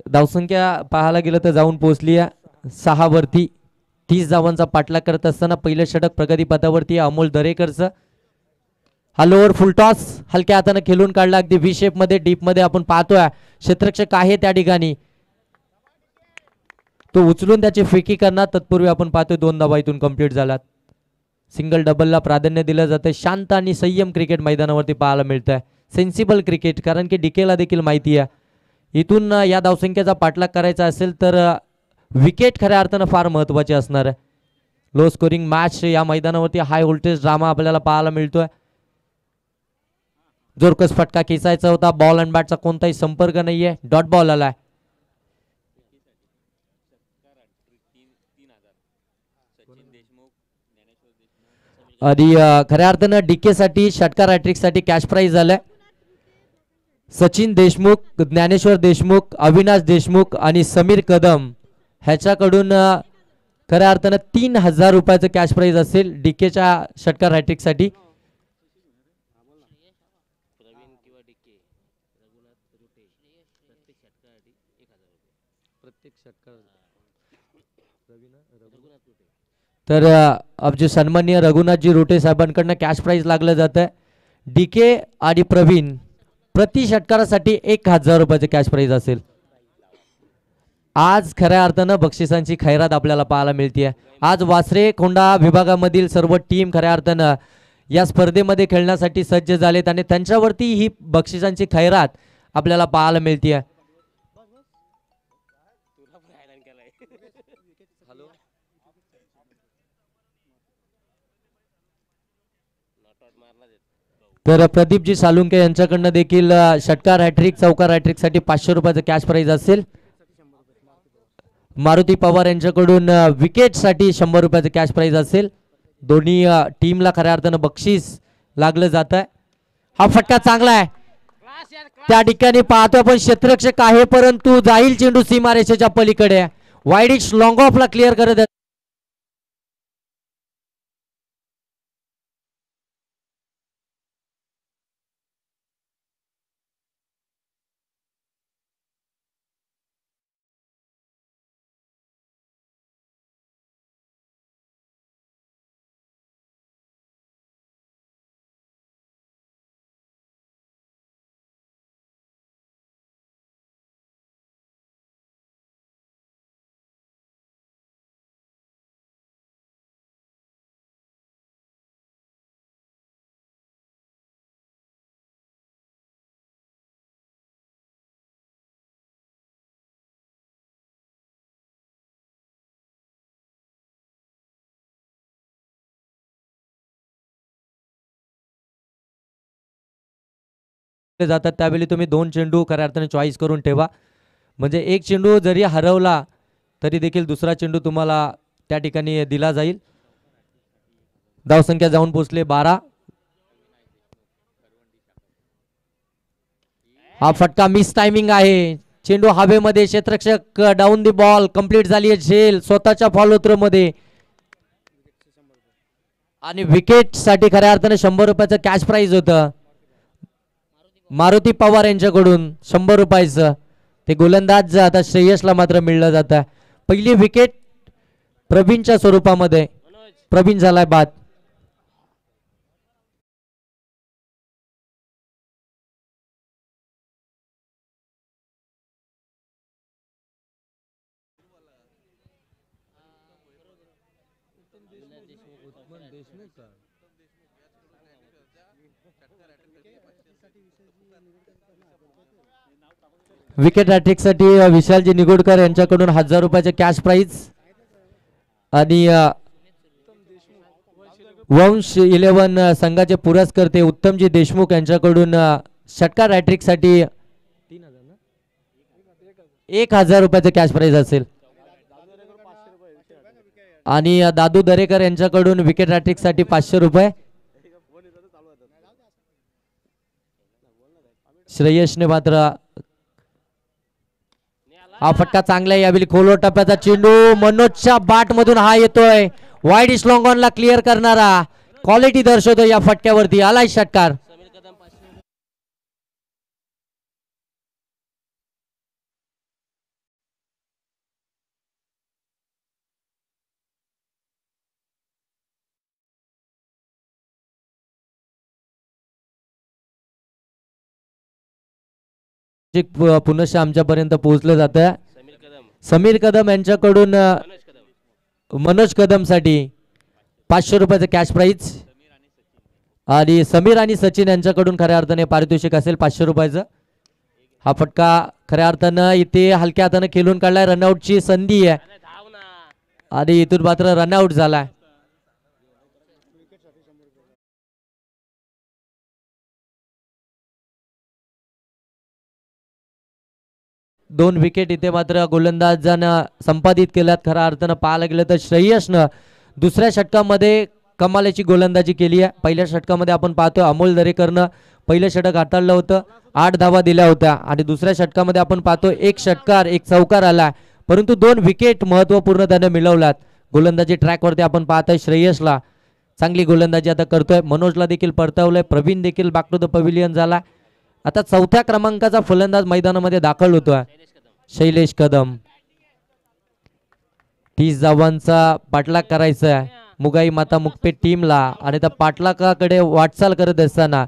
धावसंख्या पाहायला गेलं तर जाऊन पोहोचली आहे 6 वरती. 30 धावांचा पाठलाग करत असताना पहिलं षटक प्रगतीपथावरती अमोल दरेकरचं. हा लोअर फुल टॉस हलक्या हाताने खेळून काढला अगदी व्ही शेप मध्ये, डीप मध्ये आपण पाहतोय क्षेत्ररक्षक आहे त्या ठिकाणी. तो उचलून त्याची फेकी करणार तत्पूर्वी आपण पाहतोय 2 धावा इथून कंप्लीट झाल्यात. सिंगल डबलला प्राधान्य दिलं जातं. शांत आणि संयम क्रिकेट मैदानावरती पाहायला मिळतंय. सेन्सिबल क्रिकेट, कारण की डीकेला देखील माहिती आहे इथून या धावसंख्येचा पाठलाग करायचा असेल तर विकेट खऱ्या अर्थानं फार महत्वाचे असणार आहे. लो स्कोरिंग मॅच या मैदानावरती हाय व्होल्टेज ड्रामा आपल्याला पाहायला मिळतोय. जोरकस फटका खेचायचा होता. बॉल अँड बॅटचा कोणताही संपर्क नाहीये. डॉट बॉल आलाय. आणि खऱ्या अर्थानं डीके साठी षटकार हॅट्रिक साठी कॅश प्राइज झालाय. सचिन देशमुख, ज्ञानेश्वर देशमुख, अविनाश देशमुख आणि समीर कदम ह्याच्याकडून खऱ्या अर्थानं 3000 रुपयाचं कॅश प्राइज असेल डीकेच्या षटकार हॅट्रिक साठी. तर आमचे सन्माननीय रघुनाथजी रोटे साहेबांकडनं कॅश प्राइज लागलं जात आहे. डीके आणि प्रवीण प्रति षटकारासाठी 1000 रुपयाचं कॅश प्राइज असेल. आज खऱ्या अर्थानं बक्षिसांची खैरात आपल्याला पाहायला मिळते. आज वासरे खोंडा विभागामधील सर्व टीम खऱ्या अर्थानं या स्पर्धेमध्ये खेळण्यासाठी सज्ज झालेत आणि त्यांच्यावरती ही बक्षिसांची खैरात आपल्याला पाहायला मिळते. तर प्रदीपजी सालुंके यांच्याकडनं देखील षटकार हॅट्रिक चौकार हॅट्रिक साठी 500 रुपयाचं कॅश प्राइज असेल. मारुती पवार यांच्याकडून विकेट साठी 100 रुपयाचं कॅश प्राइज असेल. दोन्ही टीमला खऱ्या अर्थानं बक्षीस लागलं जात आहे. हा फटका चांगला आहे. त्या ठिकाणी पाहतो आपण क्षेत्ररक्षक आहे परंतु जाईल चेंडू सीमारेषेच्या पलीकडे. वाईडिश लॉंग ऑफला क्लिअर करत जातात. त्यावेळी तुम्ही 2 चेंडू खऱ्या अर्थाने चॉईस करून ठेवा. म्हणजे एक चेंडू जरी हरवला तरी देखील दुसरा चेंडू तुम्हाला त्या ठिकाणी दिला जाईल. धावसंख्या जाऊन पोहोचले 12. हा फटका मिस टायमिंग आहे. चेंडू हवेमध्ये, क्षेत्ररक्षक डाऊन दी बॉल, कंप्लीट झाली आहे झेल स्वतःच्या फॉलो थ्रो मध्ये आणि विकेट साठी खऱ्या अर्थाने 100 रुपयाचं कॅश प्राइज होतं मारुती पवार यांच्याकडून 100 रुपयाचं. ते गोलंदाज आता श्रेयसला मात्र मिळलं जातं. पहिली विकेट प्रवीणच्या स्वरूपामध्ये, प्रवीण झालाय बाद. विकेट हॅट्रिक साठी विशालजी निगोडकर यांच्याकडून 1000 रुपयाचे कॅश प्राइज आणि वंश 11 संघाचे पुरस्कर्ते उत्तमजी देशमुख यांच्याकडून षटकार हॅट्रिक साठी 1000 रुपयाचे कॅश प्राइज असेल आणि दादू दरेकर यांच्याकडून विकेट हॅट्रिक साठी 500 रुपये. श्रेयसने मात्र हा फटका चांगला आहे. यावेळी खोलवर टप्प्याचा चेंडू मनोजच्या बाट मधून हा येतोय. वाईड स्लॉंग ऑन ला क्लिअर करणारा क्वालिटी दर्शवतो या फटक्यावरती. आलाय षटकार. पुनश्च आमच्यापर्यंत पोहोचलं जातं. समीर कदम यांच्याकडून मनोज कदम साठी 500 रुपयाचं कॅश प्राइज आणि समीर आणि सचिन यांच्याकडून खऱ्या अर्थाने पारितोषिक असेल 500 रुपयाचं. हा फटका खऱ्या अर्थानं इथे हलक्या हाताने खेळून काढलाय. रनआउटची संधी आहे आणि इथून मात्र रनआउट झालाय. दोन विकेट इथे मात्र गोलंदाजानं संपादित केल्यात. खऱ्या अर्थानं पाहायला गेलं तर श्रेयसनं दुसऱ्या षटकामध्ये कमालीची गोलंदाजी केली आहे. पहिल्या षटकामध्ये आपण पाहतोय अमोल दरेकरनं पहिलं षटक हाताळलं होतं, 8 धावा दिल्या होत्या आणि दुसऱ्या षटकामध्ये आपण पाहतोय 1 षटकार 1 चौकार आला, परंतु 2 विकेट महत्वपूर्ण त्याने मिळवल्यात. गोलंदाजी ट्रॅकवरती आपण पाहतोय श्रेयसला चांगली गोलंदाजी आता करतोय. मनोजला देखील परतवलंय. प्रवीण देखील बॅक टू द पव्हिलियन झाला. आता 4थ्या क्रमांकाचा फलंदाज मैदानामध्ये दाखल होतोय शैलेश कदम. 30 धावांचा पाठलाग करायचा आहे मुगाई माता मुकपेट टीमला आणि त्या पाठलागाकडे वाटचाल करत असताना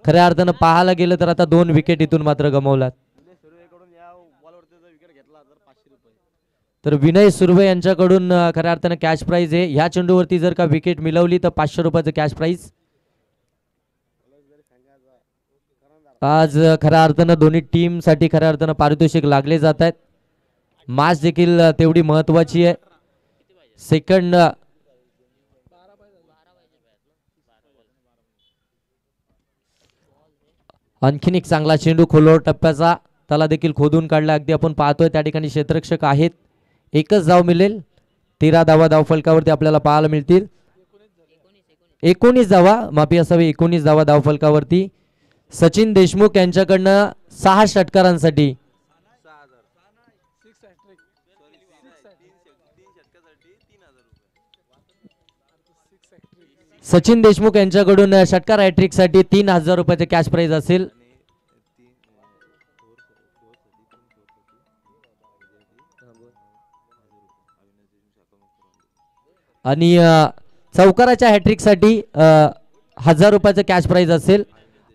खऱ्या अर्थानं पाहायला गेलं तर आता 2 विकेट इथून मात्र गमावलात. तर विनय सुर्वे यांच्याकडून खऱ्या अर्थानं कॅश प्राइज आहे. ह्या चेंडूवरती जर का विकेट मिळवली तर 500 रुपयाचं कॅश प्राइज. आज खऱ्या अर्थानं दोन्ही टीम साठी खऱ्या अर्थानं पारितोषिक लागले जात आहेत. मॅच देखील तेवढी महत्वाची आहे. सेकंड आणखीन एक चांगला चेंडू खोलवर टप्प्याचा, त्याला देखील खोदून काढला. अगदी आपण पाहतोय त्या ठिकाणी क्षेत्ररक्षक आहेत. एकच धाव मिळेल. 13 धावा धावफलकावरती आपल्याला पाहायला मिळतील. 19 धावा माफी असावी, 19 धावा धावफलकावरती. सचिन देशमुख यांच्याकडनं 6 षटकारांसाठी सचिन देशमुख यांच्याकडून षटकार हॅट्रिक साठी 3000 रुपयाचे कॅश प्राइज असेल. आणि चौकाराच्या हॅट्रिक साठी 1000 रुपयाचं कॅश प्राइज असेल.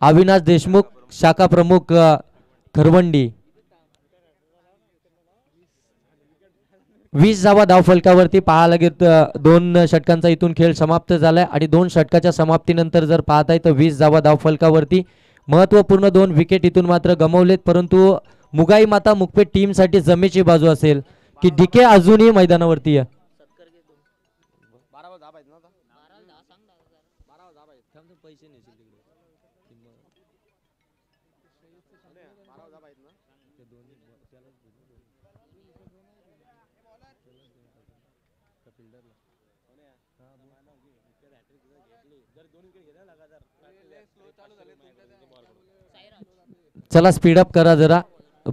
अविनाश देशमुख शाखा प्रमुख खरवंडी. 20 धावा धावफलकावरती पाहायला गेत 2 षटकांचा इथून खेळ समाप्त झालाय आणि 2 षटकाच्या समाप्तीनंतर जर पाहताय तर 20 धावा धावफलकावरती महत्वपूर्ण 2 विकेट इथून मात्र गमावलेत. परंतु मुगाई माता मुकपेट टीम साठी जमेची बाजू असेल की डीके अजूनही मैदानावरती आहे. चला स्पीड अप करा जरा.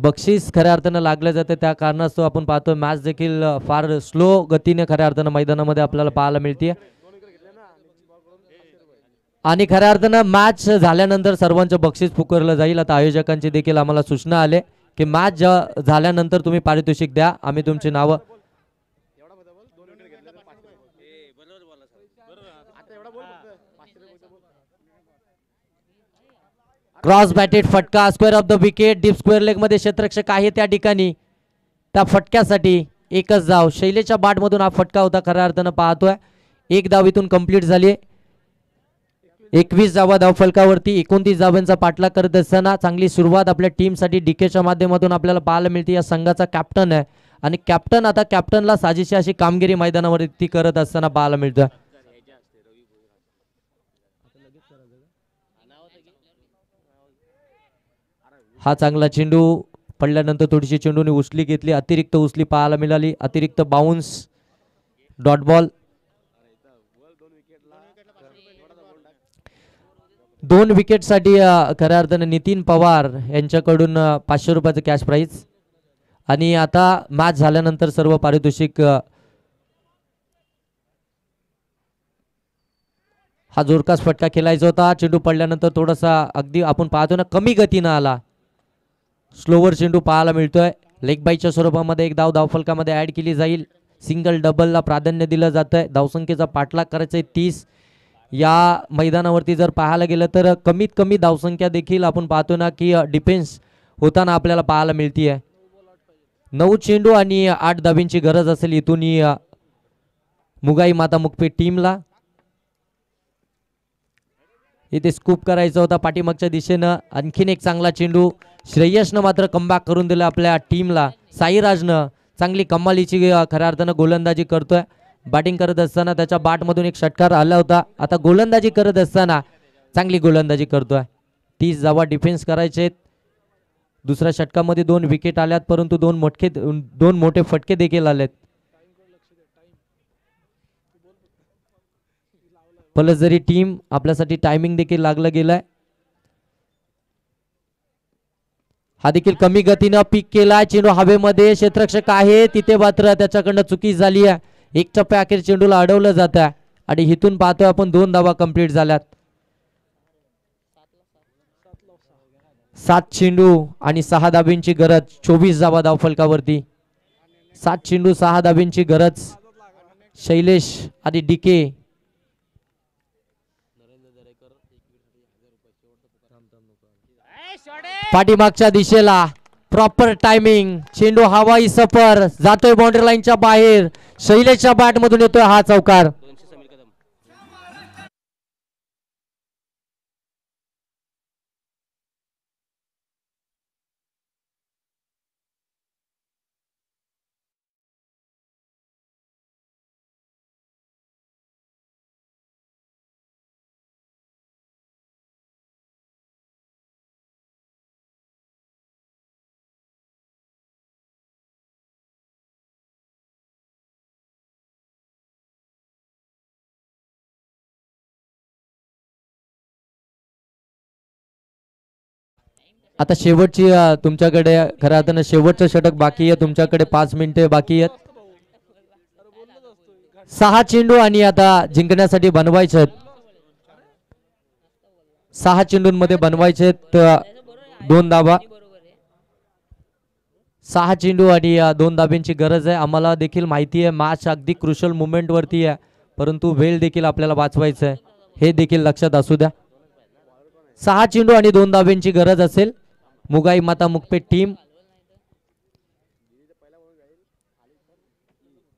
बक्षीस खऱ्या अर्थानं लागलं जातं, त्या कारणास्तव आपण पाहतोय मॅच देखील फार स्लो गतीने खऱ्या अर्थानं मैदानामध्ये आपल्याला पाहायला मिळते. आणि खऱ्या अर्थानं मॅच झाल्यानंतर सर्वांचं बक्षीस पुकारलं जाईल. आता आयोजकांची देखील आम्हाला सूचना आले की मॅच झाल्यानंतर तुम्ही पारितोषिक द्या, आम्ही तुमची नावं. क्रॉस बॅटेड फटका, square of the wicket, deep square leg मध्ये क्षेत्ररक्षक आहे त्या ठिकाणी. त्या फटक्यासाठी एकच धाव, शैलेच्या बाट मधून हा फटका होता. खऱ्या अर्थानं पाहतोय एक धाव इथून कंप्लीट झाली. 21 धावा धावफलकावरती, 29 धावांचा पाठलाग करत असताना चांगली सुरुवात आपल्या टीमसाठी डीकेच्या माध्यमातून आपल्याला पाहायला मिळते. या संघाचा कॅप्टन आहे आणि कॅप्टन आता कॅप्टनला साजेशी अशी कामगिरी मैदानावरती करत असताना पाहायला मिळतं. हा चांगला चेंडू पडल्यानंतर थोडीशी चेंडूने उचली घेतली, अतिरिक्त उचली पाहायला मिळाली, अतिरिक्त बाउन्स, डॉट बॉल. 2 विकेटसाठी खऱ्या अर्थाने नितीन पवार यांच्याकडून 500 रुपयाचं कॅश प्राइज. आणि आता मॅच झाल्यानंतर सर्व पारितोषिक. हा जोरकास फटका खेळायचा होता, चेंडू पडल्यानंतर थोडासा अगदी आपण पाहतो ना कमी गतीनं आला, स्लोवर चेंडू पाहायला मिळतोय. लेग बाईच्या स्वरूपामध्ये एक धाव धावफलकामध्ये ऍड केली जाईल. सिंगल डबलला प्राधान्य दिलं जात आहे. धावसंख्येचा पाठलाग करायचा आहे 30. या मैदानावरती जर पाहायला गेलं तर कमीत कमी धावसंख्या देखील आपण पाहतो ना की डिफेन्स होताना आपल्याला पाहायला मिळते. 9 चेंडू आणि 8 धाबींची गरज असेल इथून मुगाई माता मुकपे टीमला. इथे स्कूप करायचा होता पाठीमागच्या दिशेनं. आणखीन एक चांगला चेंडू, श्रेयसनं मात्र कमबॅक करून दिलं आपल्या टीमला. साईराजनं चांगली कमालीची खऱ्या अर्थानं गोलंदाजी करतोय. बॅटिंग करत असताना त्याच्या बॅटमधून एक षटकार आला होता, आता गोलंदाजी करत असताना चांगली गोलंदाजी करतोय. 30 धावा डिफेन्स करायचे. दुसऱ्या षटकामध्ये 2 विकेट आल्यात, परंतु 2 मोठे फटके देखील आलेत. फलंदाजी टीम आपल्यासाठी टायमिंग देखील लागलं गेलाय. हा देखील कमी गतीनं पीक केलाय, चेंडू हवेमध्ये, क्षेत्ररक्षक आहे तिथे मात्र त्याच्याकडनं चुकी झाली आहे. एक टप्प्या अखेर चेंडूला अडवलं जात आहे आणि इथून पाहतोय आपण 2 धावा कंप्लीट झाल्यात. 7 चेंडू आणि 6 धाबींची गरज, 24 धावा धावफलकावरती. 7 चेंडू 6 धाबींची गरज. शैलेश आणि डीके. पाठीमागच्या दिशेला प्रॉपर टायमिंग, चेंडू हवाई सफर जातोय बाउंड्री लाईनच्या बाहेर. शैलेशच्या बॅट मधून येतोय हा चौकार. आता शेवटची तुमच्याकडे खऱ्या अर्थानं शेवटचं षटक बाकी आहे. तुमच्याकडे 5 मिनिटे बाकी आहेत. 6 चेंडू आणि आता जिंकण्यासाठी बनवायचे आहेत. 6 चेंडूंमध्ये बनवायचे आहेत 2 धावा. 6 चेंडू आणि 2 धाबींची गरज आहे. आम्हाला देखील माहिती आहे मॅच अगदी क्रुशल मुवमेंट वरती आहे, परंतु वेळ देखील आपल्याला वाचवायचं आहे, हे देखील लक्षात असू द्या. 6 चेंडू आणि 2 धाबींची गरज असेल मुगाई माता मुकपे टीम.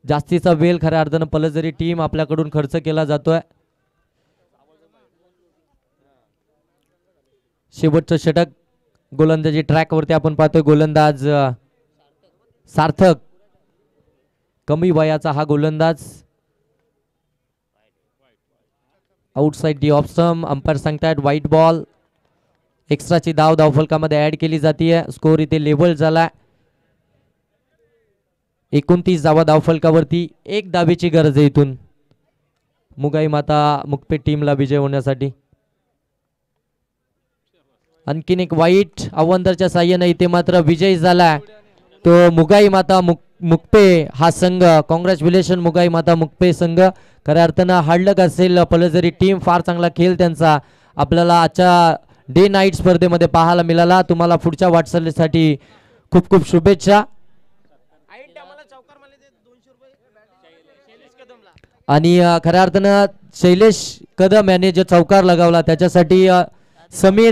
जास्तीचा वेळ खऱ्या अर्थानं फलंदाजी टीम आपल्याकडून खर्च केला जातोय. शेवटचं षटक गोलंदाजी ट्रॅक वरती आपण पाहतोय. गोलंदाज सार्थक, कमी वयाचा हा गोलंदाज. Outside the off stump, umpire सांगतायत व्हाईट बॉल. एक्स्ट्राची धाव धावफलकामध्ये ऍड केली जाते. स्कोर इथे लेवल झाला. 29 धावा धावफलकावरती. 1 धावेची गरज आहे इथून मुगाई माता मुकपे टीमला विजय होण्यासाठी. आणखीन एक वाईट अवंतरच्या साह्याने इथे मात्र विजयी झाला तो मुगाई माता मुक्पे हा संघ. कॉंग्रॅच्युलेशन मुगाई माता मुक्पे संघ. खऱ्या अर्थानं हार्डलक असेल पलजरी टीम, फार चांगला खेळ त्यांचा आपल्याला आजच्या डे नाईट स्पर्धेमध्ये पाहायला मिळाला. तुम्हाला पुढच्या वाटचालीसाठी खूप खूप शुभेच्छा. आणि खऱ्या अर्थानं शैलेश कदम याने जो चौकार लगावला त्याच्यासाठी समीर